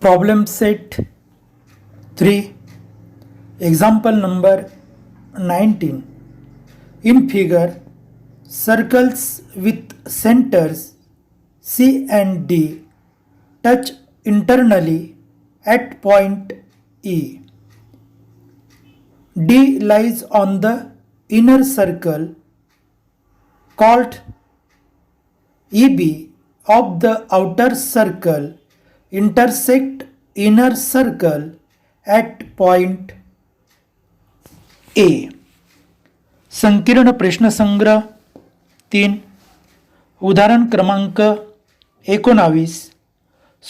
Problem set 3. Example number 19. In figure, circles with centers C and D touch internally at point E. D lies on the inner circle called EB of the outer circle intersect inner circle at point A. संकीर्ण प्रश्नसंग्रह 3. उदाहरण क्रमांक 19.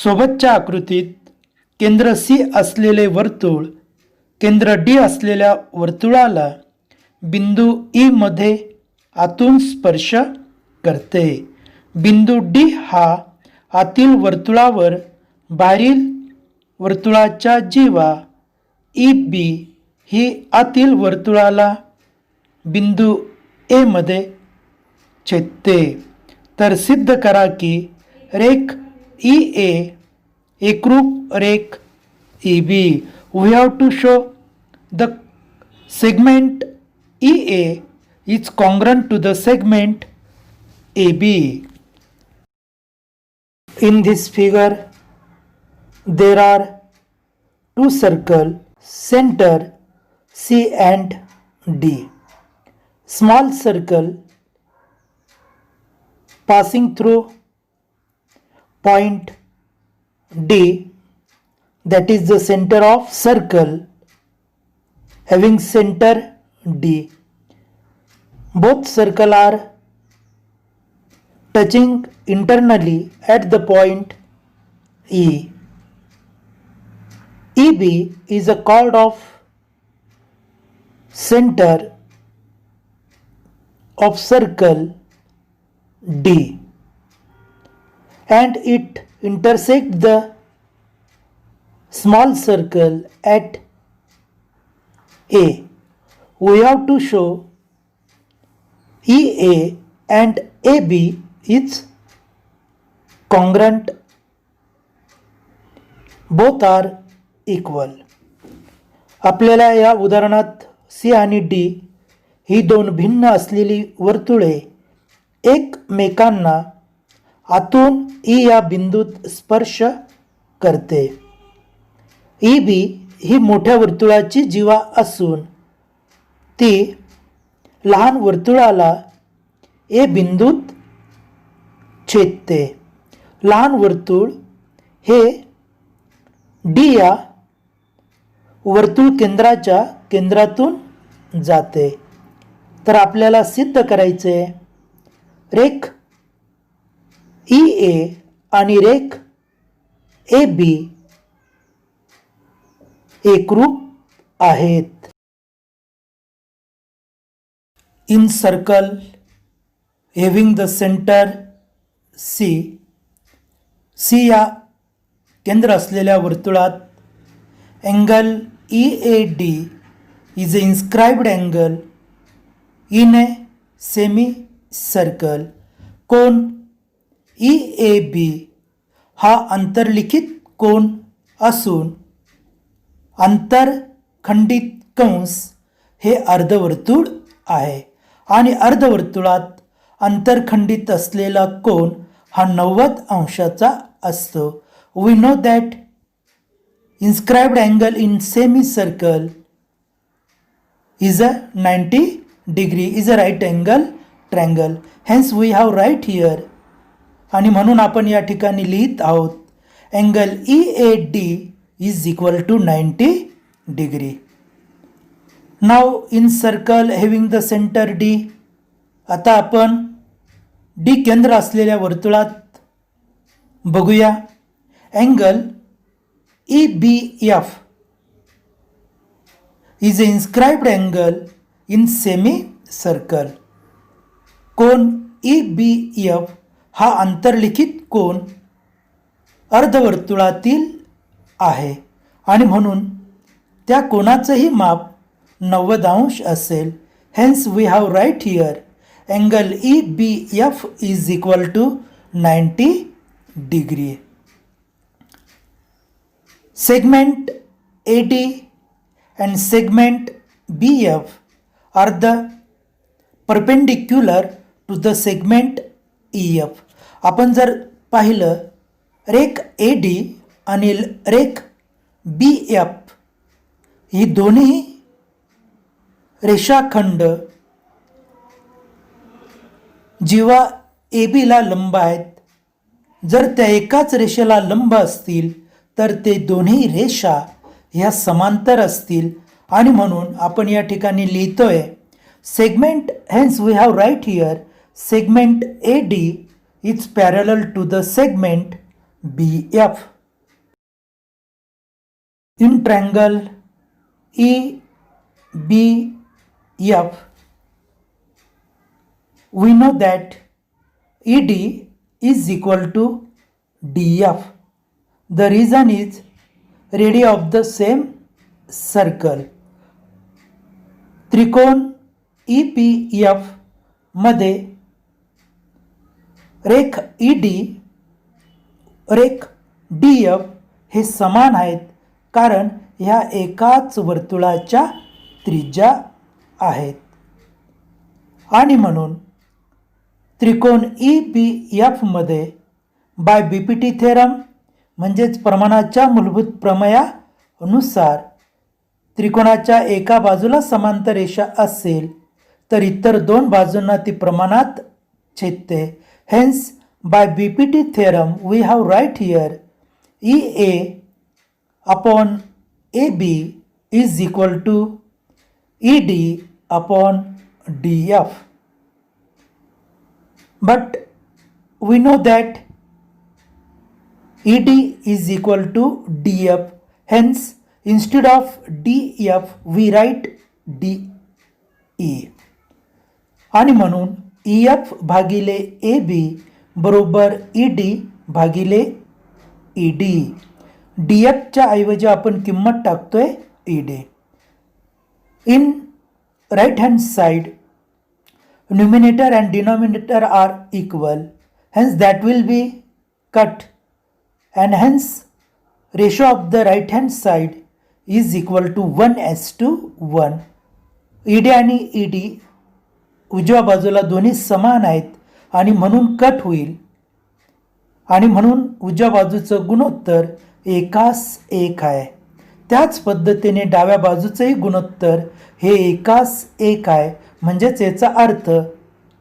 सोबतच्या आकृतीत केंद्र C असलेले वर्तुळ केंद्र D असलेल्या वर्तुळाला बिंदू E मध्ये आतून स्पर्श करते. बिंदू D हा आतील वर्तुळावर बाहेरील वर्तुळाच्या जीवा EB ही आतील वर्तुळाला बिंदू A मध्ये छेदते. तर सिद्ध करा की रेख EA एकरूप रेख EB. We have to show the segment EA is congruent to the segment AB. In this figure, there are two circles, center C and D. Small circle passing through point D, that is the center of circle, having center D. Both circles are touching internally at the point E. EB is a chord of center of circle D and it intersects the small circle at A. We have to show EA and AB is congruent, both are equal. आपल्याला या उदाहरणात C आणि D ही दोन भिन्न असलेली वर्तुळे एकमेकांना आतून E या बिंदूत स्पर्श करते. EB ही मोठ्या वर्तुळाची जीवा असून ती लहान वर्तुळाला A बिंदूत छेदते. लहान वर्तुळ हे D या वर्तुळ केंद्राच्या केंद्रातून जाते. तर आपल्याला सिद्ध करायचे रेख EA आणि रेख AB एकरूप आहेत. In circle having the center C या केंद्र असलेल्या वर्तुळात angle EAD is an inscribed angle in a semicircle. Cone EAB हा अंतर्लिखित कोन असून आंतरखंडित कंस हे अर्धवर्तुळ आहे आणि अर्धवर्तुळात आंतरखंडित असलेला कोन हा 90 अंशाचा असतो. We know that inscribed angle in semicircle is a 90 degree, is a right angle triangle. Hence we have right here. आणि म्हणून आपण या ठिकाणी लिहित आहोत angle EAD is equal to 90 degree. Now in circle having the center D, आता आपण D केंद्र असलेल्या वर्तुळात बघूया angle EBF is an inscribed angle in semicircle. Cone EBF हा अंतर्लिखित कोन अर्धवर्तुळातील आहे आणि म्हणून त्या कोनाचंही माप 90 अंश असेल. Hence we have right here angle EBF is equal to 90 degree. Segment AD and segment BF are the perpendicular to the segment EF. आपण जर पाहिलं रेख AD आणि रेख BF ही दोन्ही रेषाखंड जेव्हा AB ला लंब आहेत, जर त्या एकाच रेषेला लंब असतील तर ते दोन्ही रेषा ह्या समांतर असतील आणि म्हणून आपण या ठिकाणी लिहितोय segment. Hence we have write here segment AD is parallel to the segment BF. In triangle EBF, we know that ED is equal to DF. The reason is radii of the same circle. त्रिकोण EPF मध्ये रेख ED रेख DF हे समान आहेत कारण ह्या एकाच वर्तुळाच्या त्रिज्या आहेत आणि म्हणून त्रिकोण EPF मध्ये बाय BPT थेरम म्हणजेच प्रमाणाच्या मूलभूत प्रमेयानुसार त्रिकोणाच्या एका बाजूला समांतर रेषा असेल तर इतर दोन बाजूंना ती प्रमाणात छेदते. Hence by BPT theorem we have write here EA upon AB is equal to ED upon DF. But we know that ED is equal to DF. Hence, instead of DF, we write DE. आणि म्हणून EF भागिले AB बरोबर ED भागिले ED. DFच्या ऐवजी आपण किंमत टाकतोय ED. In right hand side, numerator and denominator are equal. Hence that will be cut. And hence ratio of the right hand side is equal to 1:1. ED आणि ED उजव्या बाजूला दोन्ही समान आहेत आणि म्हणून कट होईल आणि म्हणून उजव्या बाजूचं गुणोत्तर एकास एक आहे. त्याच पद्धतीने डाव्या बाजूचंही गुणोत्तर हे एकास एक आहे म्हणजेच याचा अर्थ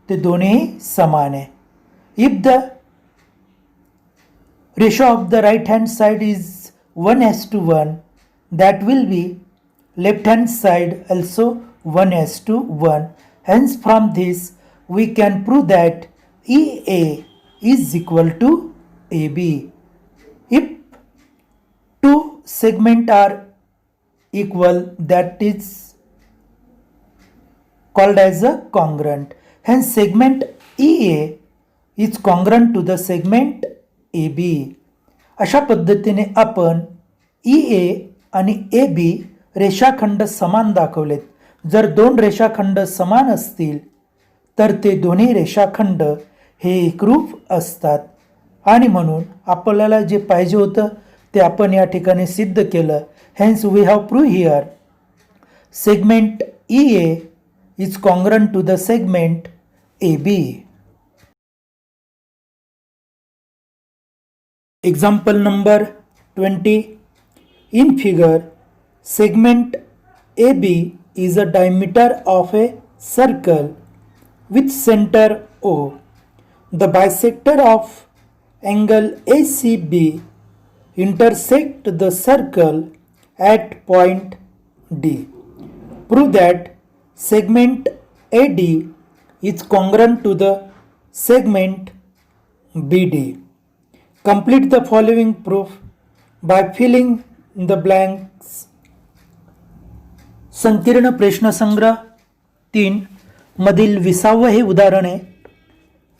ते दोन्ही समान आहे. If the ratio of the right hand side is 1:1 that will be left hand side also 1:1. Hence from this we can prove that EA is equal to AB. If two segments are equal, that is called as a congruent. Hence segment EA is congruent to the segment AB. अशा पद्धतीने आपण EA आणि AB रेषाखंड समान दाखवलेत. जर दोन रेषाखंड समान असतील तर ते दोन्ही रेषाखंड हे एकरूप असतात आणि म्हणून आपल्याला जे पाहिजे होतं ते आपण या ठिकाणी सिद्ध केलं. Hence we have prove here segment EA is congruent to the segment AB. Example number 20. In figure, segment AB is a diameter of a circle with center O. The bisector of angle ACB intersect the circle at point D. Prove that segment AD is congruent to the segment BD. Complete the following proof by filling the blanks. संकीर्ण प्रश्नसंग्रह 3 मधील 20वे हे उदाहरण आहे.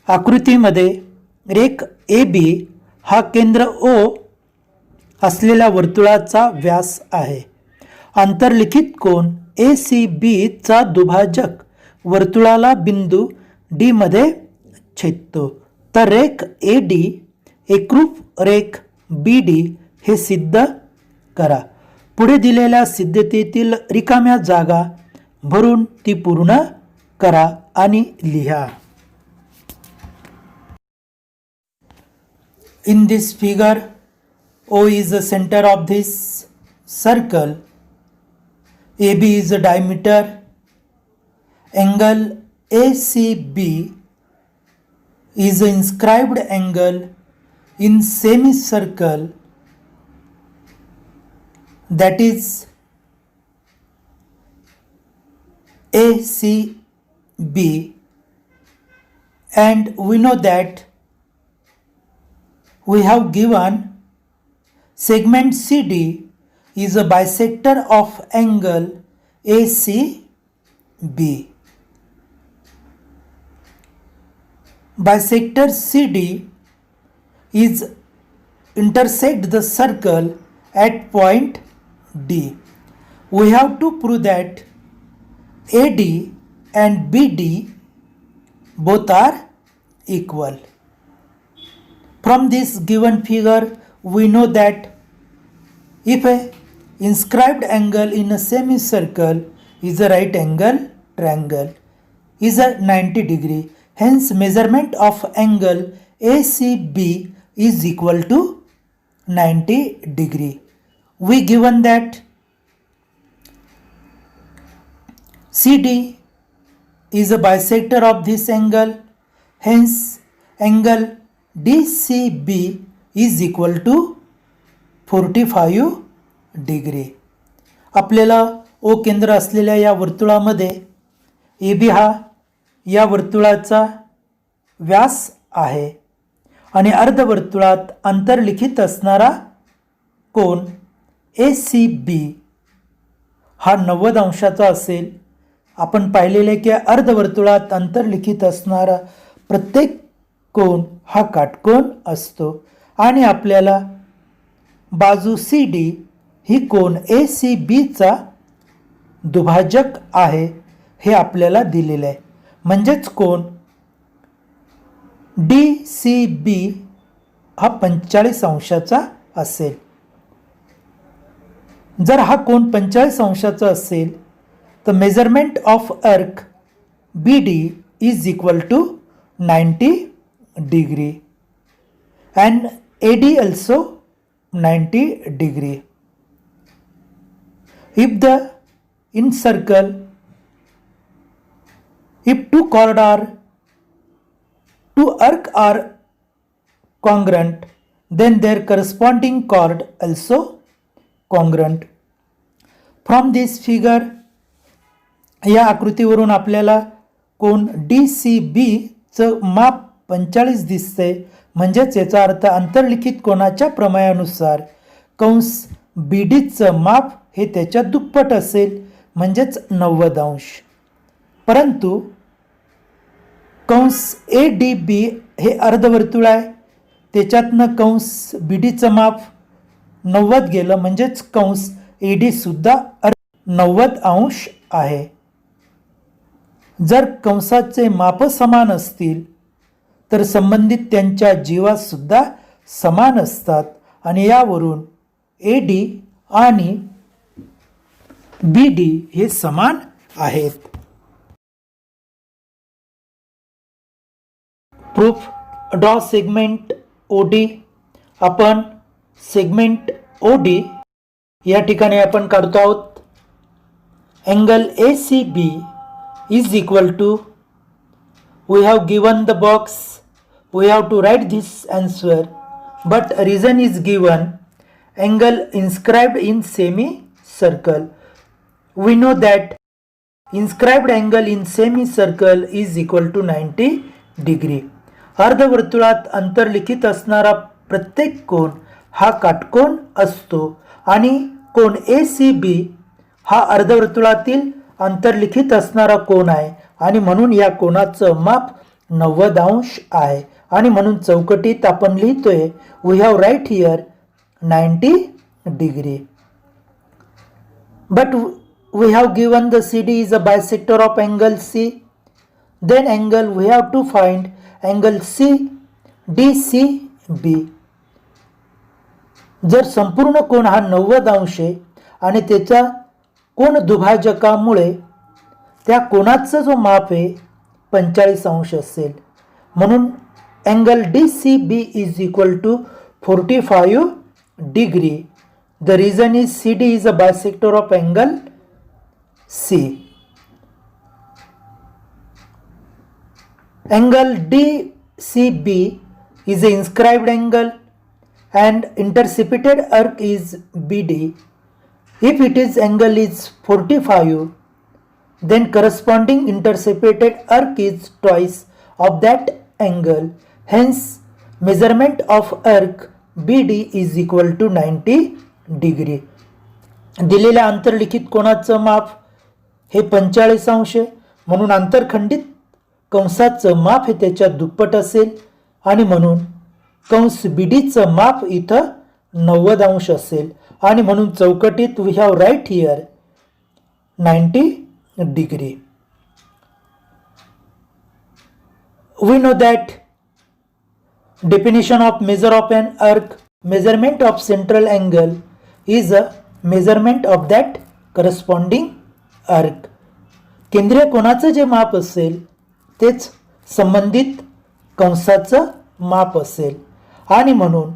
आकृतीमध्ये रेख AB हा केंद्र O असलेल्या वर्तुळाचा व्यास आहे. आंतरलिखित कोन ACB चा दुभाजक वर्तुळाला बिंदू D मध्ये छेदतो. तर रेख AD एकरूप रेख BD हे सिद्ध करा. पुढे दिलेल्या सिद्धतेतील रिकाम्या जागा भरून ती पूर्ण करा आणि लिहा. In this figure, O is the center of this circle, AB is the diameter, angle ACB is the inscribed angle in semicircle, that is ACB, and we know that we have given segment CD is a bisector of angle ACB. Bisector CD is intersect the circle at point D. We have to prove that AD and BD both are equal. From this given figure, we know that if a inscribed angle in a semicircle is a right angle triangle is a 90 degree, hence measurement of angle ACB is equal to 90 degree. We given that CD is a bisector of this angle, hence angle DCB is equal to 45 degree. आपल्याला O केंद्र असलेल्या या वर्तुळामध्ये AB हा या वर्तुळाचा व्यास आहे आणि अर्धवर्तुळात अंतर्लिखित असणारा कोन ACB हा 90 अंशाचा असेल. आपण पाहिलेले की अर्धवर्तुळात अंतर्लिखित असणारा प्रत्येक कोन हा काटकोन असतो आणि आपल्याला बाजू CD ही कोन ACBचा दुभाजक आहे हे आपल्याला दिलेले आहे. म्हणजेच कोन DCB हा 45 अंशाचा असेल. जर हा कोन 45 अंशाचा असेल तर measurement of arc BD is equal to 90 degree and AD also 90 degree. If the in circle, if two arc are congruent, then their corresponding chord also congruent. From this figure, या आकृतीवरून आपल्याला कोन DCB चं माप 45 दिसते. म्हणजेच याचा अर्थ अंतर्लिखित कोनाच्या प्रमेयानुसार कंस BDचं माप हे त्याच्या दुप्पट असेल म्हणजेच 90 अंश. परंतु कंस ADB हे अर्धवर्तुळ आहे, त्याच्यातनं कंस BDचं माप 90 गेलं म्हणजेच कंस AD सुद्धा 90 अंश आहे. जर कंसाचे माप समान असतील तर संबंधित त्यांच्या जीवा सुद्धा समान असतात आणि यावरून AD आणि BD हे समान आहेत. Proof draw segment OD. आपण सेगमेंट OD या ठिकाणी आपण काढतो आहोत. Angle ACB is equal to, we have given the box, we have to write this answer, but reason is given, angle inscribed in semicircle. We know that inscribed angle in semicircle is equal to 90 degree. अर्धवर्तुळात अंतर्लिखित असणारा प्रत्येक कोन हा काटकोन असतो आणि कोन ACB हा अर्धवर्तुळातील अंतर्लिखित असणारा कोन आहे आणि म्हणून या कोनाचं माप 90 अंश आहे आणि म्हणून चौकटीत आपण लिहितोय we have write here 90 degree. But we have given the CD is a bisector of angle C. Then angle we have to find angle C DCB. जर संपूर्ण कोन हा 90 अंश आहे आणि त्याच्या कोन दुभाजकामुळे त्या कोनाचा जो माप आहे 45 अंश असेल, म्हणून angle DCB is equal to 45 degree. The reason is CD is a bisector of angle C. Angle DCB is an inscribed angle and intercepted arc is BD. If it is angle is 45, then corresponding intercepted arc is twice of that angle. Hence, measurement of arc BD is equal to 90 degree. दिलेल्या आंतरलिखित कोनाचं माप हे 45 अंश आहे, म्हणून आंतरखंडित कंसाचं माप हे त्याच्या दुप्पट असेल आणि म्हणून कंस BDचं माप इथं 90 अंश असेल आणि म्हणून चौकटीत we have write here 90 degree. We know that definition of measure of an arc, measurement of central angle is a measurement of that corresponding arc. केंद्रीय कोनाचं जे माप असेल तेच संबंधित कंसाचं माप असेल आणि म्हणून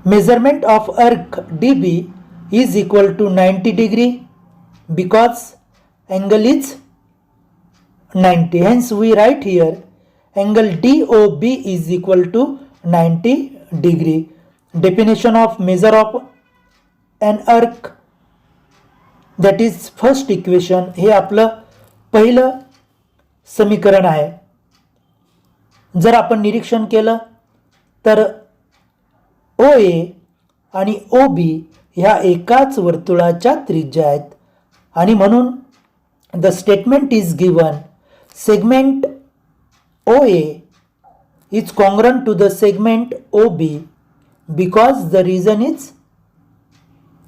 measurement of arc DB is equal to 90 degree because angle is 90. Hence we write here angle DOB is equal to 90 degree. Definition of measure of an arc, that is first equation, हे आपलं पहिलं समीकरण आहे. जर आपण निरीक्षण केलं तर OA आणि OB ह्या एकाच वर्तुळाच्या त्रिज्या आहेत आणि म्हणून the statement is given segment OA is congruent to the segment OB because the region is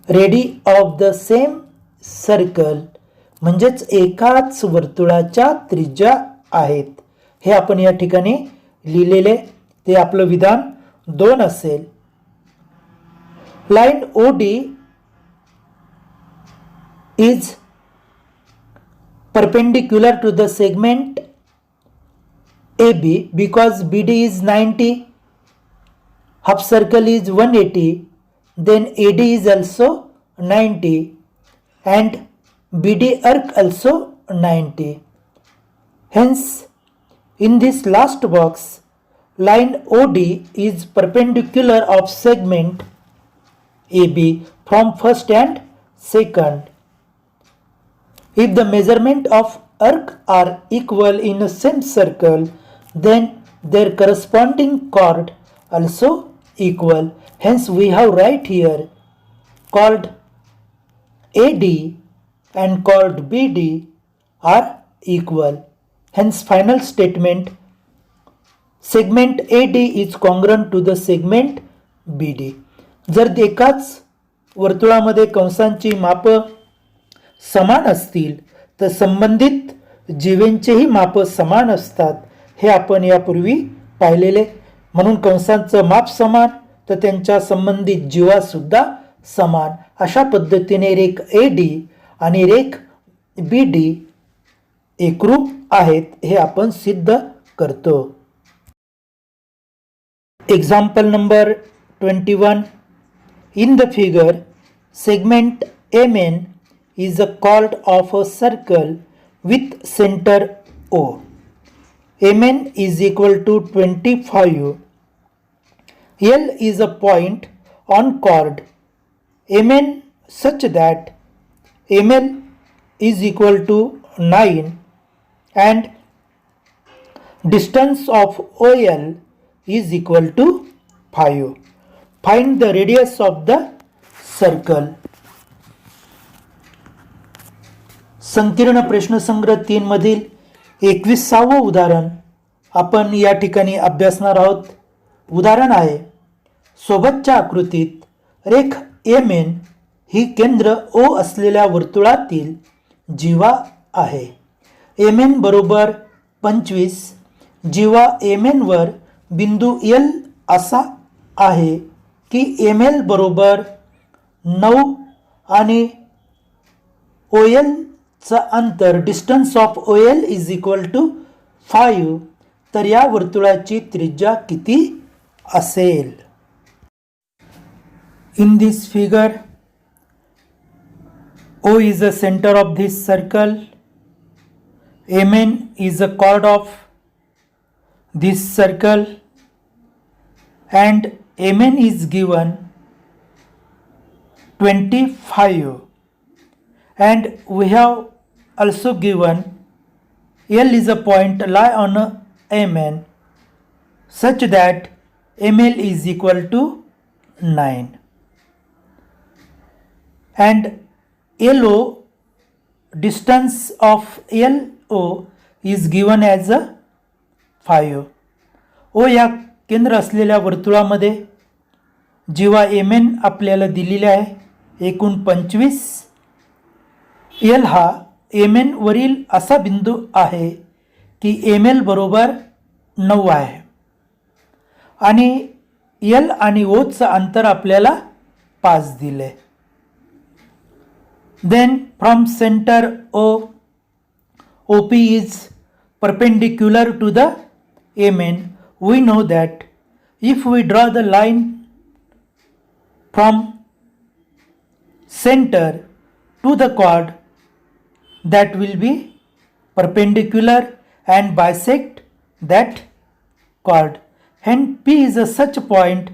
radii of the same circle, म्हणजेच एकाच वर्तुळाच्या त्रिज्या आहेत. हे आपण या ठिकाणी लिहिलेले ते आपलं विधान 2 असेल. Line OD is perpendicular to the segment AB because BD is 90, half circle is 180, then AD is also 90 and BD arc also 90. Hence, in this last box, line OD is perpendicular of segment AB from first and second. If the measurement of arc are equal in a same circle, then their corresponding chord also equal. Hence we have right here called AD and chord BD are equal. Hence final statement, segment AD is congruent to the segment BD. जर एकाच वर्तुळामध्ये कंसांची माप समान असतील तर संबंधित जीवेंचेही माप समान असतात, हे आपण यापूर्वी पाहिलेले. म्हणून कंसांचं माप समान तर त्यांच्या संबंधित जीवासुद्धा समान. अशा पद्धतीने रेख AD आणि रेख BD एकरूप आहेत हे आपण सिद्ध करतो. Example number 21. In the figure, segment MN is called of a circle with center O. MN is equal to 25. L is a point on chord MN such that ML is equal to 9 and distance of OL is equal to 5. Find the radius of the circle. संकीर्ण प्रश्नसंग्रह 3 मधील 21वे उदाहरण आपण या ठिकाणी अभ्यासणार आहोत. उदाहरण आहे, सोबतच्या आकृतीत रेख MN ही केंद्र O असलेल्या वर्तुळातील जीवा आहे. MN बरोबर 25, जीवा MN वर बिंदू L असा आहे की एम एल बरोबर 9 आणि ओ एलचं अंतर distance of O L is equal to 5, तर या वर्तुळाची त्रिज्या किती असेल? In this figure O is the center of this circle, Mn is the chord of this circle, and Mn is given 25, and we have also given L is a point lie on Mn such that Ml is equal to 9, and LO, distance of LO is given as a 5. O या केंद्र असलेल्या वर्तुळामध्ये जेव्हा Mn आपल्याला दिलेले आहे एकूण 25, L हा Mn वरील असा बिंदू आहे की Ml बरोबर 9 आहे आणि L आणि O चं अंतर आपल्याला 5 दिले. Then from center O, OP is perpendicular to the Mn. We know that if we draw the line from center to the chord, that will be perpendicular and bisect that chord. Hence P is a such point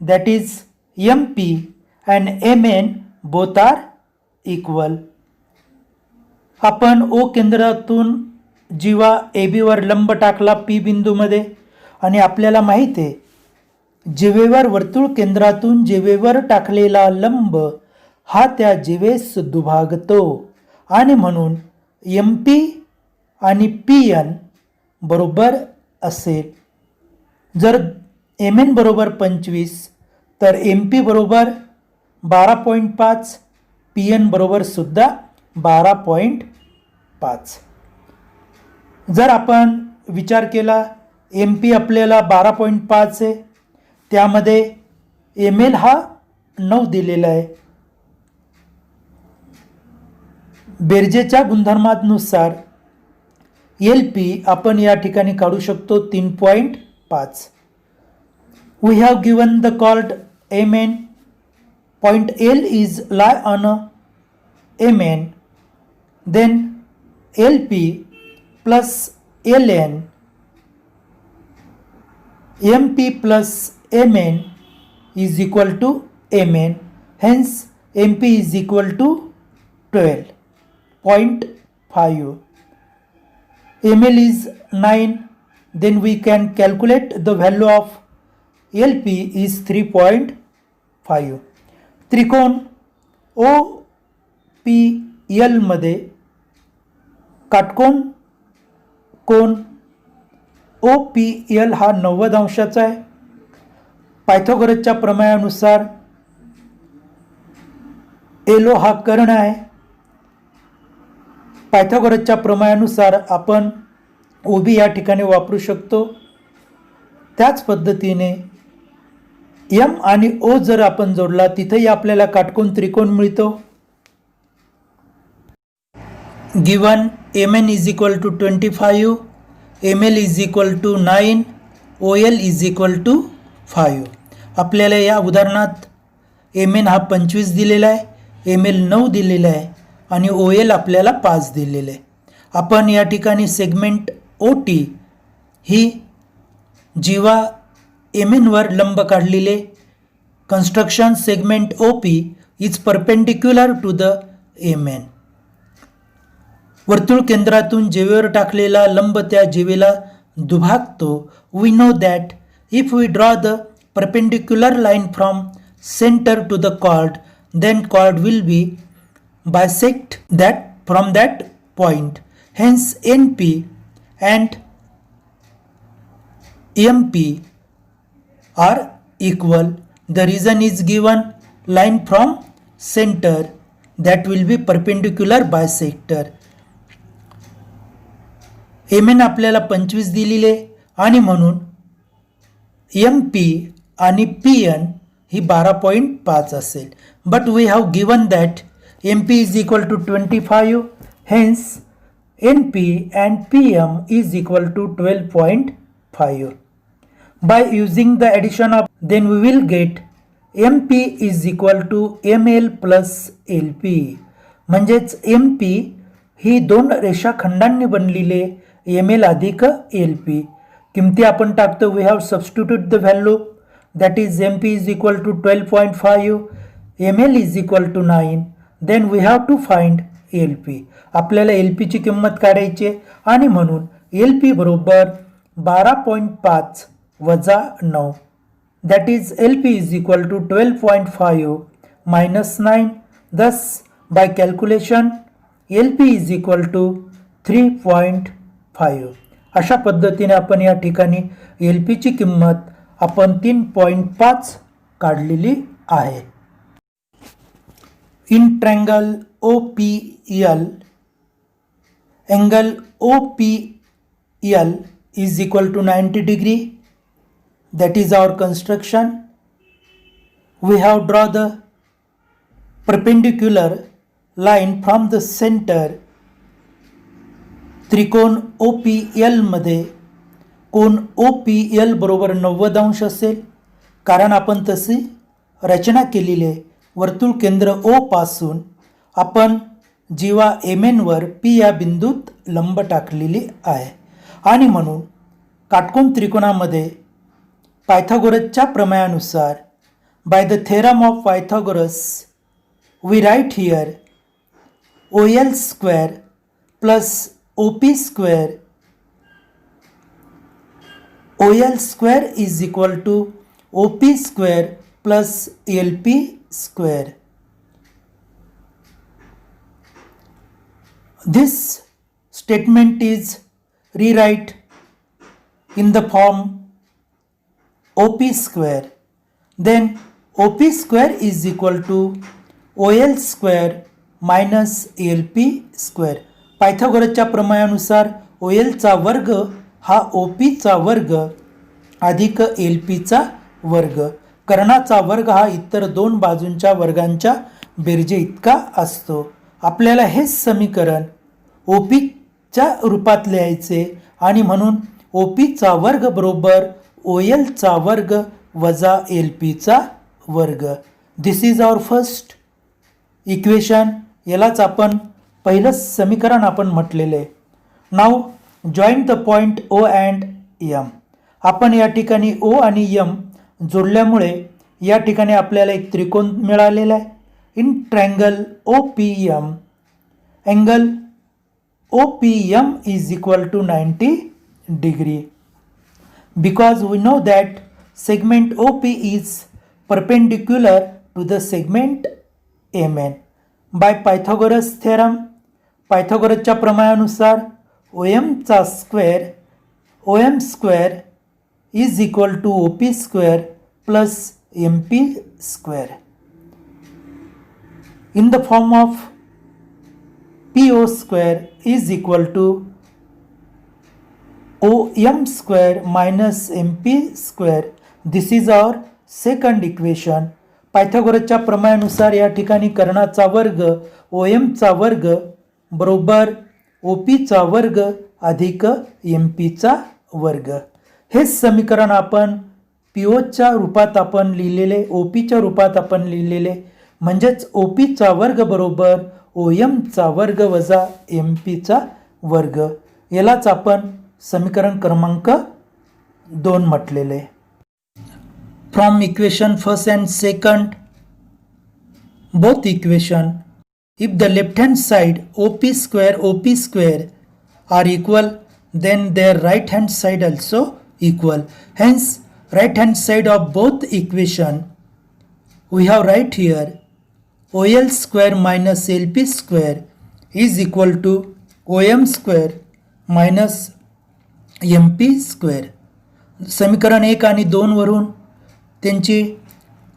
that is MP and Mn both are equal. आपण ओ केंद्रातून जेव्हा ए beaver लंब टाकला P बिंदूमध्ये आणि आपल्याला माहीत आहे जिवेवर वर्तुळ केंद्रातून जिवेवर टाकलेला लंब हा त्या जिवेस दुभागतो आणि म्हणून एम पी आणि पी एन बरोबर असेल. जर एम एन बरोबर 25 तर एम पी बरोबर 12.5, पी एन बरोबर सुद्धा 12.5. जर आपण विचार केला एम पी आपल्याला 12.5 आहे, त्यामध्ये एम एल हा 9 दिलेला आहे. बेरजेच्या गुणधर्मानुसार एल पी आपण या ठिकाणी काढू शकतो 3.5. We have given the chord M N. Point L is lie on Mn, then LP plus Ln, MP plus Mn is equal to Mn. Hence MP is equal to 12.5. Ml is 9. Then we can calculate the value of LP is 3.5. त्रिकोण O P L मध्ये काटकोन कोन O P L हा 90 अंशाचा आहे. पायथागोरसच्या प्रमेयानुसार yellow हा कर्ण आहे. पायथागोरसच्या प्रमेयानुसार आपण O B या ठिकाणी वापरू शकतो. त्याच पद्धतीने एम आणि ओ जर आपण जोडला तिथेही आपल्याला काटकोन त्रिकोण मिळतो. Given M N is equal to 25, M L is equal to 9, O L is equal to 5. आपल्याला या उदाहरणात एम एन हा 25 दिलेला आहे, एम एल 9 दिलेला आहे आणि ओ एल आपल्याला 5 दिलेले आहे. आपण या ठिकाणी सेगमेंट ओ टी ही जेव्हा एम एनवर लंब काढलेले construction segment O P is perpendicular to the M N. वर्तुळ केंद्रातून जिवेवर टाकलेला लंब त्या जिवेला दुभागतो. We know that if we draw the perpendicular line from centre to the chord, then chord will be bisect that from that point. Hence NP and MP are equal. The reason is given line from center that will be perpendicular bisector. MN आपल्याला 25 दिलेले आणि म्हणून MP आणि Pn ही 12.5 असेल. But we have given that MP is equal to 25, hence NP and PM is equal to 12.5. By using the addition of, then we will get MP is equal to ML plus LP. म्हणजेच MP ही दोन रेषाखंडांनी बनलेले ML अधिक LP. किमती आपण टाकतो. We have substitute the value, that is MP is equal to 12.5, ML is equal to 9. Then we have to find LP. आपल्याला LPची किंमत काढायची आणि म्हणून LP बरोबर 12.5 वजा 9, that is LP is equal to 12.5 minus 9. Thus by calculation LP is equal to 3.5. अशा पद्धतीने आपण या ठिकाणी LPची किंमत आपण 3.5 काढलेली आहे. In triangle OPL, angle OPL is equal to 90 degree. That is our construction. We have drawn the perpendicular line from the center. त्रिकोण OPL मध्ये कोण OPL बरोबर 90 अंश असेल, कारण आपण तशी रचना केलेली आहे. वर्तुळ केंद्र O पासून आपण जीवा MN वर P या बिंदूत लंब टाकलेली आहे आणि म्हणून काटकोन त्रिकोणामध्ये पायथागोरसच्या प्रमेयानुसार, by the theorem of Pythagoras, we write here OL square plus OP square, OL square is equal to OP square plus LP square. This statement is rewrite in the form OP square. Then OP square is equal to OL square minus LP square. पायथागोरसच्या प्रमेयानुसार OL चा वर्ग हा OP चा वर्ग अधिक LP चा वर्ग. कर्णाचा वर्ग हा इतर दोन बाजूंच्या वर्गांच्या बेरजे इतका असतो. आपल्याला हे समीकरण OP च्या रूपात लिहायचे आणि म्हणून OP चा वर्ग बरोबर OL चा वर्ग वजा LP चा वर्ग. This is our first equation. यालाच आपण पहिलं समीकरण आपण म्हटलेले आहे. Now joint the point O and M. आपण या ठिकाणी O आणि M जोडल्यामुळे या ठिकाणी आपल्याला एक त्रिकोण मिळालेला आहे. In triangle OPM, angle OPM is equal to 90 degree. Because we know that segment OP is perpendicular to the segment MN. By Pythagoras theorem, पायथागोरसच्या प्रमेयानुसार OM square is equal to OP square plus MP square. In the form of PO square is equal to OM square minus MP square. This is our second equation. पायथागोरसच्या प्रमेयानुसार या ठिकाणी कर्णाचा वर्ग OM चा वर्ग बरोबर OP चा वर्ग अधिक MP चा वर्ग. हे समीकरण आपण PO च्या रूपात आपण लिहिलेले, OP च्या रूपात आपण लिहिलेले, म्हणजेच OP चा वर्ग बरोबर OM चा वर्ग वजा MP चा वर्ग. यालाच आपण समीकरण क्रमांक 2 म्हटलेले. From equation first and second, both equation, if the left hand side OP square are equal, then their right hand side also equal. Hence right hand side of both equation we have right here OL square minus LP square is equal to OM square minus MP square. समीकरण 1 आणि 2 वरून त्यांची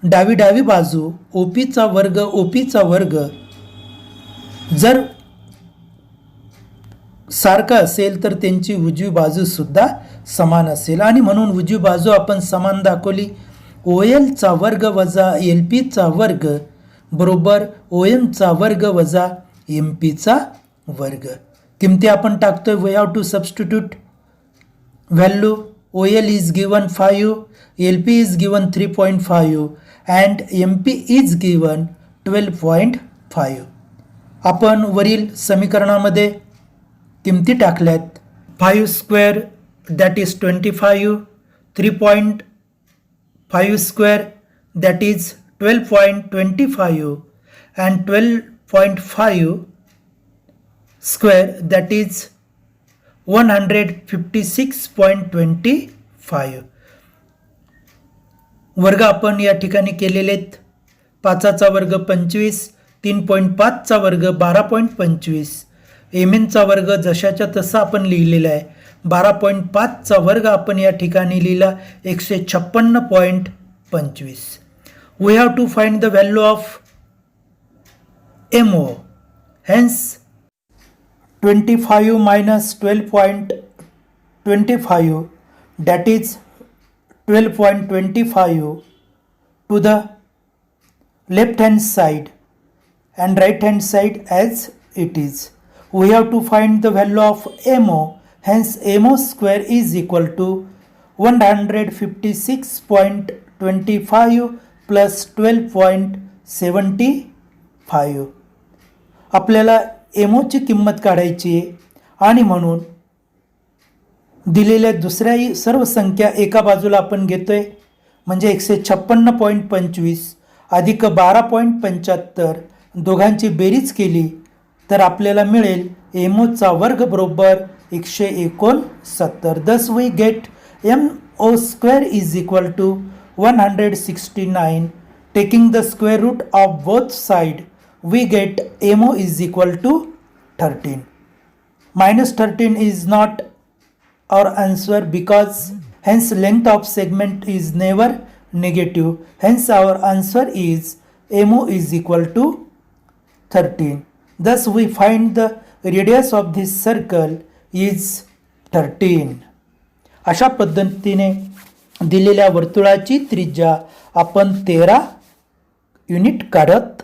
डावी बाजू OP चा वर्ग जर सारखा असेल तर त्यांची उजवी बाजू सुद्धा समान असेल आणि म्हणून उजवी बाजू आपण समान दाखवली. OLचा वर्ग वजा LPचा वर्ग बरोबर OMचा वर्ग वजा MPचा वर्ग. किमती आपण टाकतोय. We have to substitute value. OL is given 5, LP is given 3.5 and MP is given 12.5. आपण वरील समीकरणामध्ये किमती टाकल्यात. 5 square that is 25, 3.5 square that is 12.25 and 12.5 square that is 156.25. वर्ग आपण या ठिकाणी केलेले आहेत. 5चा वर्ग 25, 3.5चा वर्ग 12.25, MNचा वर्ग जशाच्या तसा आपण लिहिलेला आहे. 12.5चा वर्ग आपण या ठिकाणी लिहिला 156.25. We have to find the value of MO. Hence 25 minus 12.25 that is 12.25 to the left hand side and right hand side as it is. We have to find the value of MO. Hence MO square is equal to 156.25 plus 12.75. आपल्याला एमोची किंमत काढायची आहे आणि म्हणून दिलेल्या दुसऱ्याही सर्व संख्या एका बाजूला आपण घेतोय. म्हणजे 156.25 अधिक 12.75 दोघांची बेरीज केली तर आपल्याला मिळेल एमोचा वर्ग बरोबर 169. Thus we get MO square is equal to 169. Taking the square root of both side we get MO is equal to 13. Minus 13 is not our answer because hence length of segment is never negative. Hence our answer is MO is equal to 13. Thus we find the radius of this circle is 13. अशा पद्धतीने दिलेल्या वर्तुळाची त्रिज्या आपण 13 unit काढत